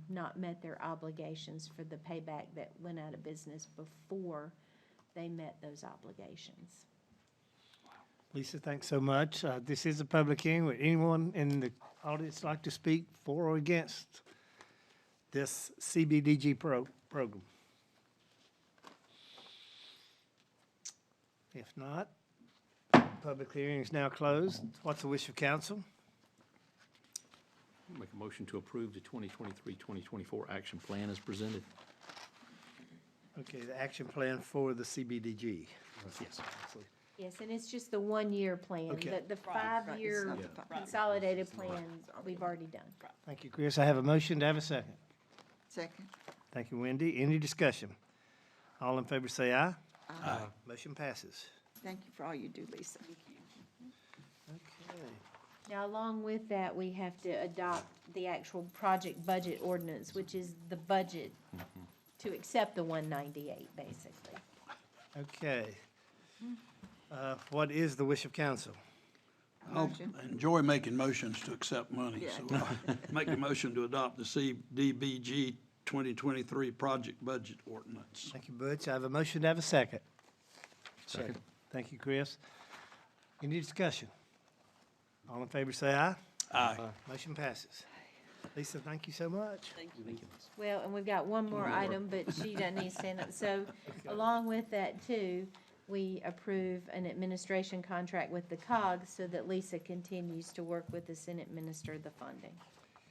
not met their obligations for the payback that went out of business before they met those obligations.
Lisa, thanks so much. This is a public hearing. Would anyone in the audience like to speak for or against this CBDG program? If not, public hearing is now closed. What's the wish of council?
Make a motion to approve the 2023-2024 action plan as presented.
Okay, the action plan for the CBDG.
Yes.
Yes, and it's just the one-year plan.
Okay.
The 5-year consolidated plan, we've already done.
Thank you, Chris. I have a motion. To have a second?
Second.
Thank you, Wendy. Any discussion? All in favor say aye. Aye. Motion passes.
Thank you for all you do, Lisa.
Okay.
Now, along with that, we have to adopt the actual project budget ordinance, which is the budget to accept the 198, basically.
Okay. What is the wish of council?
I enjoy making motions to accept money, so I make a motion to adopt the CDBG 2023 project budget ordinance.
Thank you, Butch. I have a motion to have a second.
Second.
Thank you, Chris. Any discussion? All in favor say aye.
Aye.
Motion passes. Lisa, thank you so much.
Thank you.
Well, and we've got one more item, but she doesn't need to stand up. So along with that, too, we approve an administration contract with the COGS so that Lisa continues to work with us and administer the funding.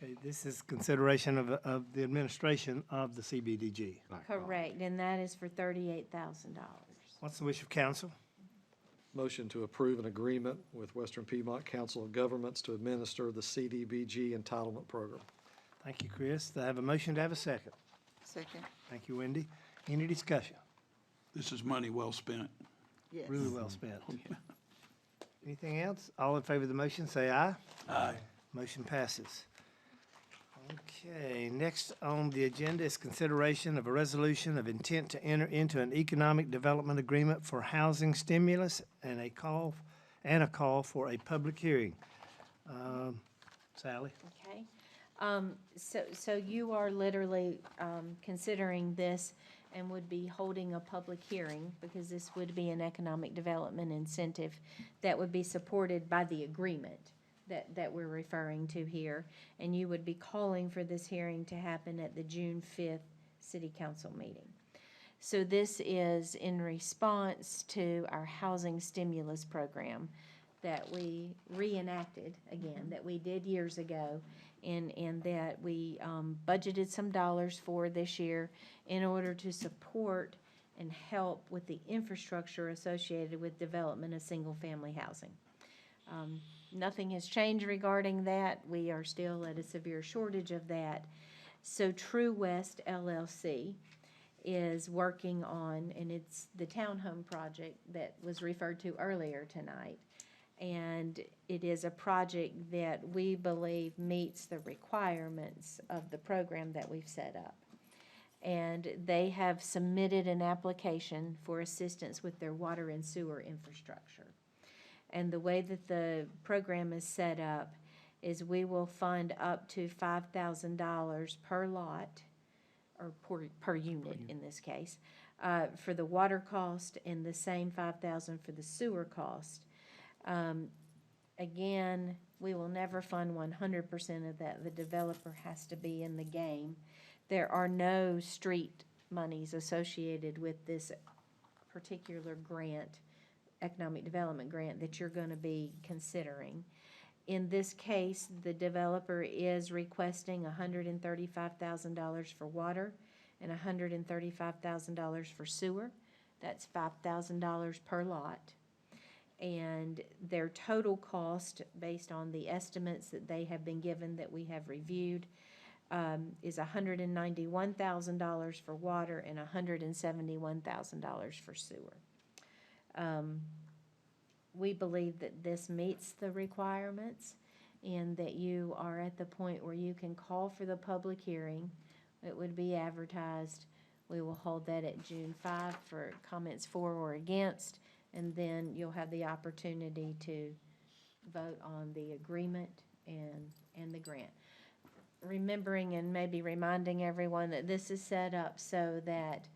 Okay, this is consideration of the administration of the CBDG.
Correct, and that is for $38,000.
What's the wish of council?
Motion to approve an agreement with Western Piedmont Council of Governments to administer the CDBG entitlement program.
Thank you, Chris. I have a motion to have a second.
Second.
Thank you, Wendy. Any discussion?
This is money well spent.
Yes.
Really well spent. Anything else? All in favor of the motion, say aye.
Aye.
Motion passes. Okay, next on the agenda is consideration of a resolution of intent to enter into an economic development agreement for housing stimulus and a call for a public hearing. Sally?
Okay. So you are literally considering this and would be holding a public hearing because this would be an economic development incentive that would be supported by the agreement that we're referring to here. And you would be calling for this hearing to happen at the June 5th City Council meeting. So this is in response to our housing stimulus program that we reenacted again, that we did years ago, and that we budgeted some dollars for this year in order to support and help with the infrastructure associated with development of single-family housing. Nothing has changed regarding that. We are still at a severe shortage of that. So True West LLC is working on, and it's the townhome project that was referred to earlier tonight. And it is a project that we believe meets the requirements of the program that we've set up. And they have submitted an application for assistance with their water and sewer infrastructure. And the way that the program is set up is we will fund up to $5,000 per lot, or per unit in this case, for the water cost, and the same $5,000 for the sewer cost. Again, we will never fund 100% of that. The developer has to be in the game. There are no street monies associated with this particular grant, economic development grant, that you're going to be considering. In this case, the developer is requesting $135,000 for water and $135,000 for sewer. That's $5,000 per lot. And their total cost, based on the estimates that they have been given that we have reviewed, is $191,000 for water and $171,000 for sewer. We believe that this meets the requirements and that you are at the point where you can call for the public hearing. It would be advertised. We will hold that at June 5 for comments for or against, and then you'll have the opportunity to vote on the agreement and the grant. Remembering and maybe reminding everyone that this is set up so that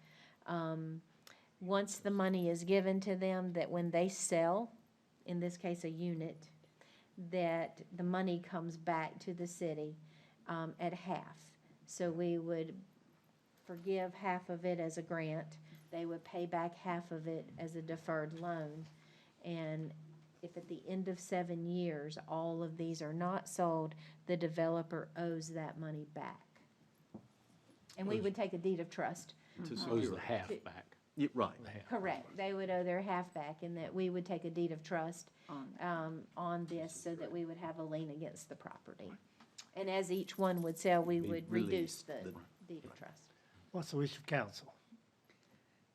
once the money is given to them, that when they sell, in this case a unit, that the money comes back to the city at half. So we would forgive half of it as a grant. They would pay back half of it as a deferred loan. And if at the end of 7 years, all of these are not sold, the developer owes that money back. And we would take a deed of trust.
To owes the half back.
Yeah, right.
Correct. They would owe their half back, and that we would take a deed of trust on this so that we would have a lien against the property. And as each one would sell, we would reduce the deed of trust.
What's the wish of council?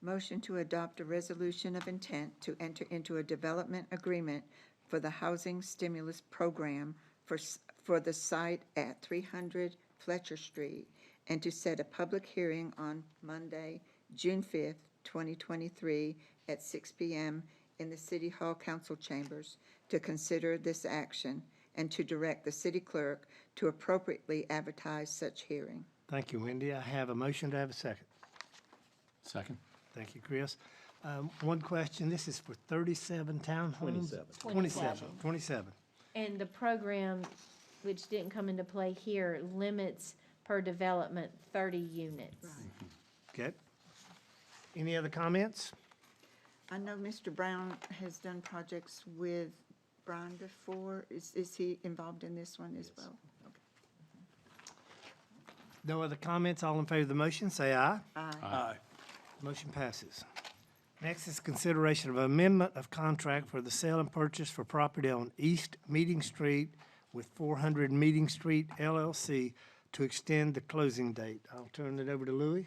Motion to adopt a resolution of intent to enter into a development agreement for the housing stimulus program for the site at 300 Fletcher Street, and to set a public hearing on Monday, June 5th, 2023, at 6 p.m. in the City Hall Council Chambers to consider this action, and to direct the city clerk to appropriately advertise such hearing.
Thank you, Wendy. I have a motion to have a second.
Second.
Thank you, Chris. One question, this is for 37 townhomes?
27.
27.
And the program, which didn't come into play here, limits per development 30 units.
Okay. Any other comments?
I know Mr. Brown has done projects with Brian before. Is he involved in this one as well? Okay.
No other comments? All in favor of the motion, say aye.
Aye.
Motion passes. Next is consideration of amendment of contract for the sale and purchase for property on East Meeting Street with 400 Meeting Street LLC to extend the closing date. I'll turn it over to Louis.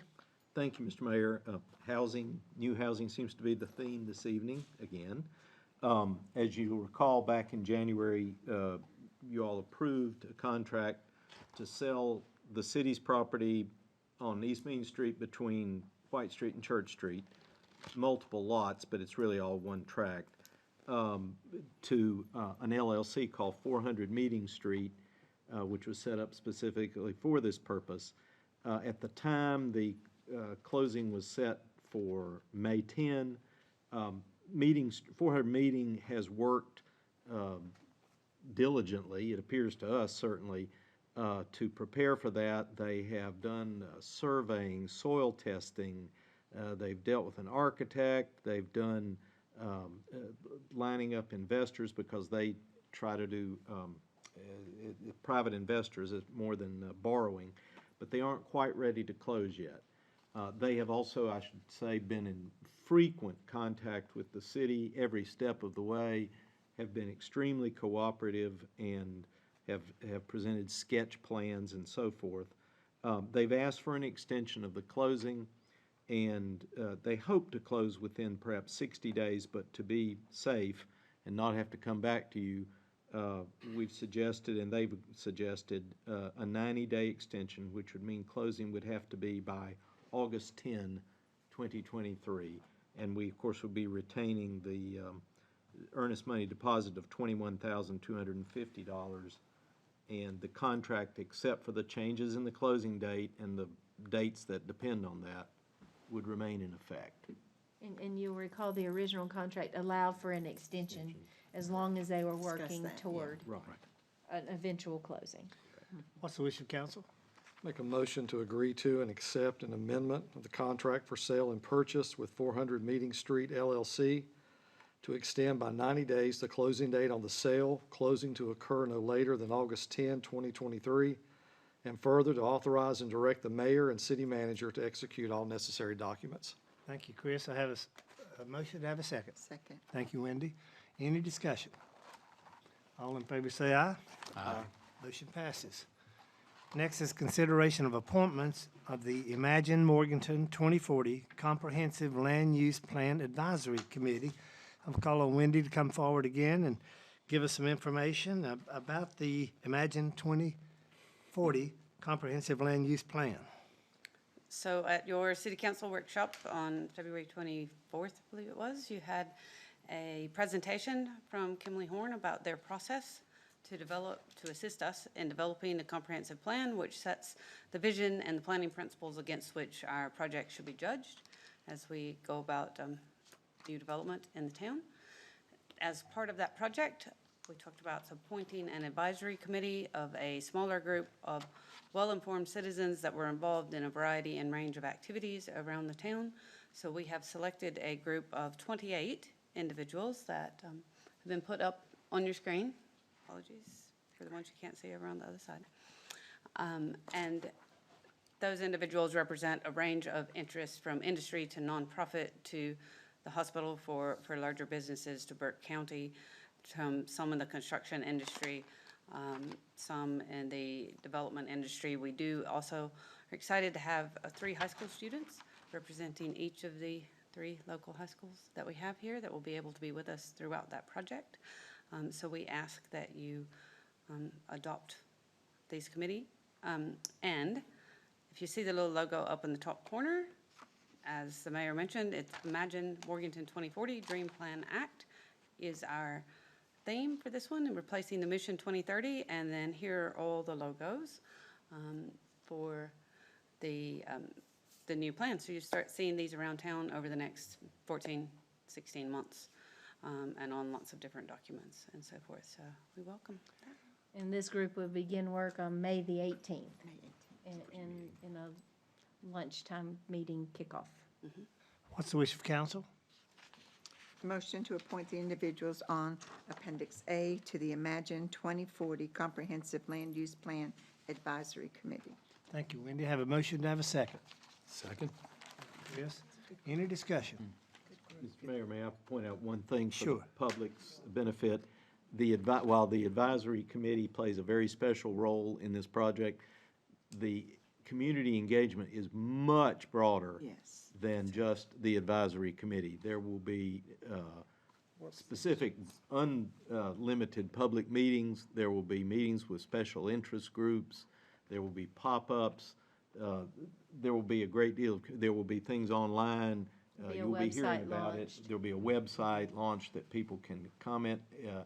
Thank you, Mr. Mayor. Housing, new housing seems to be the theme this evening again. As you recall, back in January, you all approved a contract to sell the city's property on East Main Street between White Street and Church Street, multiple lots, but it's really all one tract, to an LLC called 400 Meeting Street, which was set up specifically for this purpose. At the time, the closing was set for May 10. 400 Meeting has worked diligently, it appears to us certainly, to prepare for that. They have done surveying, soil testing, they've dealt with an architect, they've done lining up investors, because they try to do private investors more than borrowing, but they aren't quite ready to close yet. They have also, I should say, been in frequent contact with the city every step of the way, have been extremely cooperative, and have presented sketch plans and so forth. They've asked for an extension of the closing, and they hope to close within perhaps 60 days, but to be safe and not have to come back to you, we've suggested, and they've suggested, a 90-day extension, which would mean closing would have to be by August 10, 2023. And we, of course, will be retaining the earnest money deposit of $21,250, and the contract, except for the changes in the closing date and the dates that depend on that, would remain in effect.
And you'll recall the original contract allowed for an extension as long as they were working
that, yeah.
toward
Right.
an eventual closing.
What's the wish of council?
Make a motion to agree to and accept an amendment of the contract for sale and purchase with 400 Meeting Street LLC to extend by 90 days the closing date on the sale, closing to occur no later than August 10, 2023, and further to authorize and direct the mayor and city manager to execute all necessary documents.
Thank you, Chris. I have a motion to have a second.
Second.
Thank you, Wendy. Any discussion? All in favor say aye. Aye. Motion passes. Next is consideration of appointments of the Imagine Morganton 2040 Comprehensive Land Use Plan Advisory Committee. I'm calling Wendy to come forward again and give us some information about the Imagine 2040 Comprehensive Land Use Plan.
So at your city council workshop on February 24th, I believe it was, you had a presentation from Kimley Horn about their process to assist us in developing a comprehensive plan which sets the vision and the planning principles against which our project should be judged as we go about new development in the town. As part of that project, we talked about appointing an advisory committee of a smaller group of well-informed citizens that were involved in a variety and range of activities around the town. So we have selected a group of 28 individuals that have been put up on your screen. Apologies for the ones you can't see over on the other side. And those individuals represent a range of interests from industry to nonprofit to the hospital for larger businesses to Burke County, some in the construction industry, some in the development industry. We do also are excited to have 3 high school students representing each of the 3 local high schools that we have here that will be able to be with us throughout that project. So we ask that you adopt these committee. And if you see the little logo up in the top corner, as the mayor mentioned, it's Imagine Morganton 2040 Dream Plan Act is our theme for this one, and replacing the Mission 2030. And then here are all the logos for the new plan. So you start seeing these around town over the next 14, 16 months. And on lots of different documents and so forth. So we welcome that.
And this group will begin work on May the 18th in a lunchtime meeting kickoff.
What's the wish of council?
Motion to appoint the individuals on Appendix A to the Imagine 2040 Comprehensive Land Use Plan Advisory Committee.
Thank you, Wendy. Have a motion to have a second.
Second.
Chris, any discussion?
Mr. Mayor, may I point out one thing for
Sure.
the public's benefit? While the advisory committee plays a very special role in this project, the community engagement is much broader
Yes.
than just the advisory committee. There will be specific unlimited public meetings. There will be meetings with special interest groups. There will be pop-ups. There will be a great deal, there will be things online.
Be a
You'll be hearing
website
about it.
launched.
There'll be a website launched that people can comment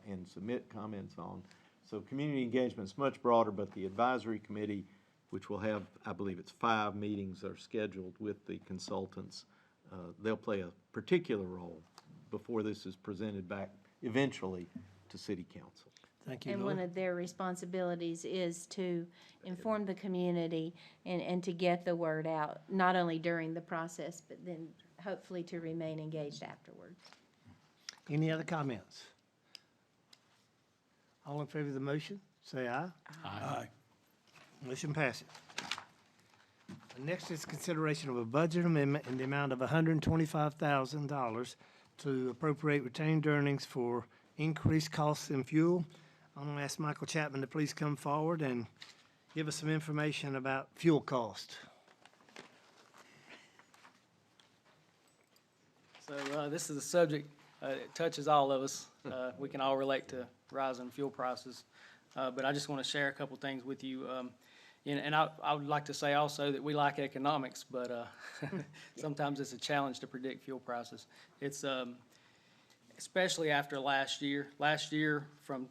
and submit comments on. So community engagement's much broader, but the advisory committee, which will have, I believe it's 5 meetings are scheduled with the consultants, they'll play a particular role before this is presented back eventually to city council.
Thank you,
And one
Lloyd.
of their responsibilities is to inform the community and to get the word out, not only during the process, but then hopefully to remain engaged afterwards.
Any other comments? All in favor of the motion, say aye.
Aye.
Motion passes. Next is consideration of a budget amendment in the amount of $125,000 to appropriate retained earnings for increased costs in fuel. I'm going to ask Michael Chapman to please come forward and give us some information about fuel cost.
So this is a subject that touches all of us. We can all relate to rising fuel prices. But I just want to share a couple things with you. And I would like to say also that we like economics, but sometimes it's a challenge to predict fuel prices. It's especially after last year. Last year, from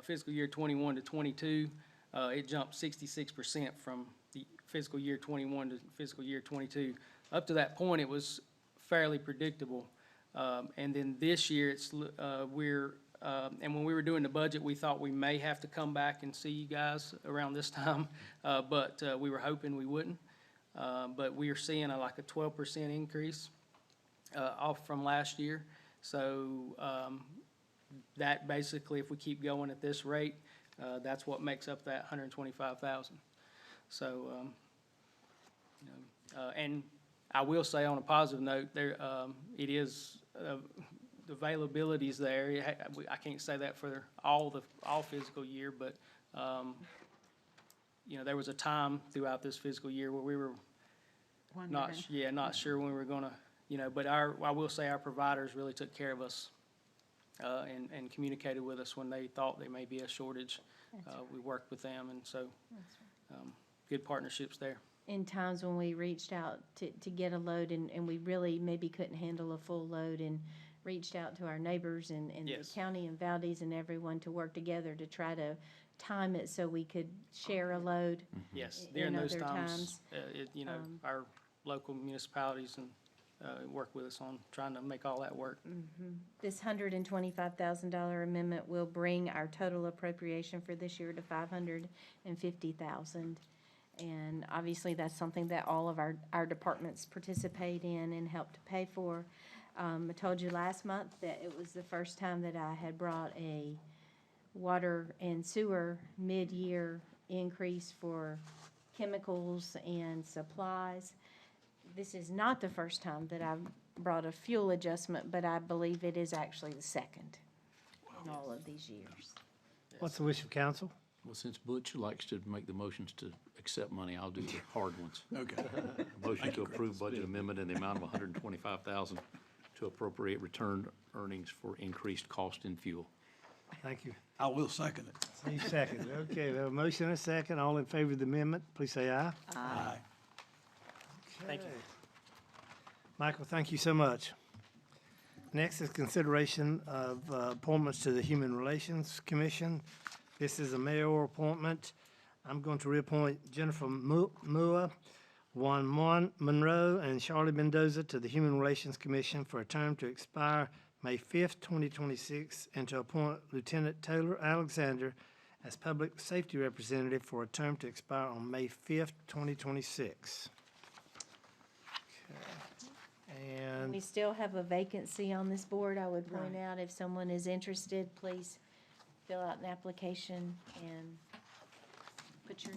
fiscal year 21 to 22, it jumped 66% from the fiscal year 21 to fiscal year 22. Up to that point, it was fairly predictable. And then this year, and when we were doing the budget, we thought we may have to come back and see you guys around this time, but we were hoping we wouldn't. But we are seeing like a 12% increase off from last year. So that basically, if we keep going at this rate, that's what makes up that 125,000. So, and I will say on a positive note, there it is. The availability is there. I can't say that for all fiscal year, but there was a time throughout this fiscal year where we were not sure when we were gonna, but I will say our providers really took care of us and communicated with us when they thought there may be a shortage. We worked with them, and so good partnerships there.
In times when we reached out to get a load and we really maybe couldn't handle a full load and reached out to our neighbors and
Yes.
the county and Valdez and everyone to work together to try to time it so we could share a load.
Yes,
in
during those
other
times, our local municipalities and work with us on trying to make all that work.
This $125,000 amendment will bring our total appropriation for this year to $550,000. And obviously, that's something that all of our departments participate in and help to pay for. I told you last month that it was the first time that I had brought a water and sewer mid-year increase for chemicals and supplies. This is not the first time that I've brought a fuel adjustment, but I believe it is actually the second in all of these years.
What's the wish of council?
Well, since Butch likes to make the motions to accept money, I'll do the hard ones.
Okay.
Motion to approve budget amendment in the amount of $125,000 to appropriate returned earnings for increased cost in fuel.
Thank you.
I will second it.
Any second? Okay, we have a motion and a second. All in favor of the amendment, please say aye.
Aye.
Thank you.
Okay. Michael, thank you so much. Next is consideration of appointments to the Human Relations Commission. This is a mayoral appointment. I'm going to reappoint Jennifer Mua, Juan Monroe, and Charlie Mendoza to the Human Relations Commission for a term to expire May 5th, 2026, and to appoint Lieutenant Taylor Alexander as Public Safety Representative for a term to expire on May 5th, 2026. Okay. And
We still have a vacancy on this board. I would point out, if someone is interested, please fill out an application and put your